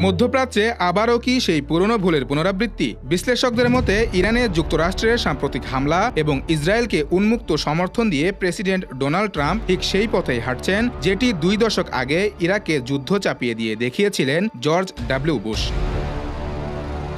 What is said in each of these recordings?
মধ্যপ্রাচ্যে আবারও কি সেই পুরনো ভুলের পুনরাবৃত্তি? বিশ্লেষকদের মতে ইরানে যুক্তরাষ্ট্রের সাম্প্রতিক হামলা এবং ইসরায়েলকে উন্মুক্ত সমর্থন দিয়ে প্রেসিডেন্ট ডোনাল্ড ট্রাম্প ঠিক সেই পথেই হাঁটছেন যেটি 2 দশক আগে ইরাকে যুদ্ধ চাপিয়ে দিয়ে দেখিয়েছিলেন জর্জ ডব্লিউ বুশ।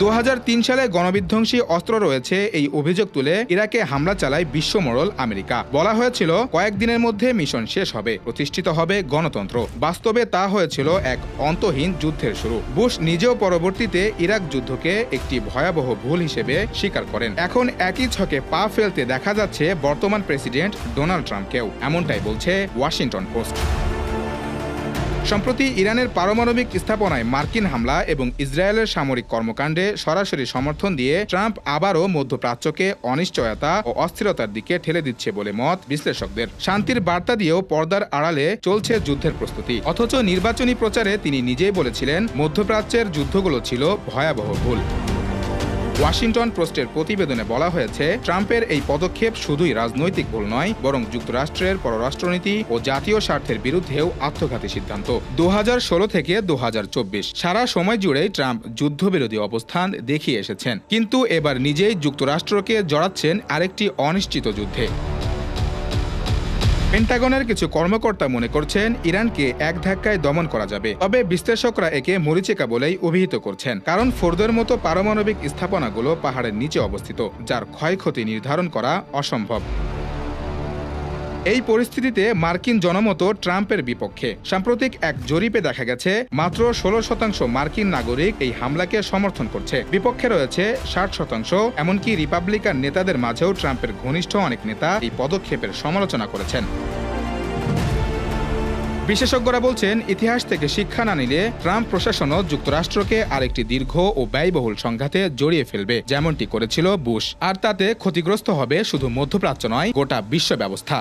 2003 সালে গণবিধ্বংসী অস্ত্র রয়েছে এই অভিযোগ তুলে ইরাকে হামলা চালায় বিশ্বমোড়ল আমেরিকা। বলা হয়েছিল কয়েকদিনের মধ্যে মিশন শেষ হবে, প্রতিষ্ঠিত হবে গণতন্ত্র। বাস্তবে তা হয়েছিল এক অন্তহীন যুদ্ধের শুরু। বুশ নিজেও পরবর্তীতে ইরাক যুদ্ধকে একটি ভয়াবহ ভুল হিসেবে স্বীকার করেন। এখন একই ছকে পা ফেলতে দেখা যাচ্ছে বর্তমান প্রেসিডেন্ট ডোনাল্ড ট্রাম্পকেও, এমনটাই বলছে ওয়াশিংটন পোস্ট। সম্প্রতি ইরানের পারমাণবিক স্থাপনায় মার্কিন হামলা এবং ইসরায়েলের সামরিক কর্মকাণ্ডে সরাসরি সমর্থন দিয়ে ট্রাম্প আবারও মধ্যপ্রাচ্যকে অনিশ্চয়তা ও অস্থিরতার দিকে ঠেলে দিচ্ছে বলে মত বিশ্লেষকদের। শান্তির বার্তা দিয়েও পর্দার আড়ালে চলছে যুদ্ধের প্রস্তুতি। অথচ নির্বাচনী প্রচারে তিনি নিজেই বলেছিলেন মধ্যপ্রাচ্যের যুদ্ধগুলো ছিল ভয়াবহ ভুল। ওয়াশিংটন পোস্টের প্রতিবেদনে বলা হয়েছে, ট্রাম্পের এই পদক্ষেপ শুধুই রাজনৈতিক ভুল নয়, বরং যুক্তরাষ্ট্রের পররাষ্ট্রনীতি ও জাতীয় স্বার্থের বিরুদ্ধেও আত্মঘাতী সিদ্ধান্ত। 2016 থেকে 2024 সারা সময় জুড়েই ট্রাম্প যুদ্ধবিরোধী অবস্থান দেখিয়ে এসেছেন, কিন্তু এবার নিজেই যুক্তরাষ্ট্রকে জড়াচ্ছেন আরেকটি অনিশ্চিত যুদ্ধে। পেন্টাগনের কিছু কর্মকর্তা মনে করছেন ইরানকে এক ধাক্কায় দমন করা যাবে, তবে বিশ্লেষকরা একে মরীচিকা বলেই অভিহিত করছেন, কারণ ফোর্দোর মতো পারমাণবিক স্থাপনাগুলো পাহাড়ের নিচে অবস্থিত, যার ক্ষয়ক্ষতি নির্ধারণ করা অসম্ভব। এই পরিস্থিতিতে মার্কিন জনমত ট্রাম্পের বিপক্ষে। সাম্প্রতিক এক জরিপে দেখা গেছে মাত্র 16% মার্কিন নাগরিক এই হামলাকে সমর্থন করছে। বিপক্ষে রয়েছে 60%। এমনকি রিপাবলিকান নেতাদের মাঝেও ট্রাম্পের ঘনিষ্ঠ অনেক নেতা এই পদক্ষেপের সমালোচনা করেছেন। বিশেষজ্ঞরা বলছেন, ইতিহাস থেকে শিক্ষা না নিলে ট্রাম্প প্রশাসনও যুক্তরাষ্ট্রকে আরেকটি দীর্ঘ ও ব্যয়বহুল সংঘাতে জড়িয়ে ফেলবে, যেমনটি করেছিল বুশ। আর তাতে ক্ষতিগ্রস্ত হবে শুধু মধ্যপ্রাচ্য নয়, গোটা বিশ্ব ব্যবস্থা।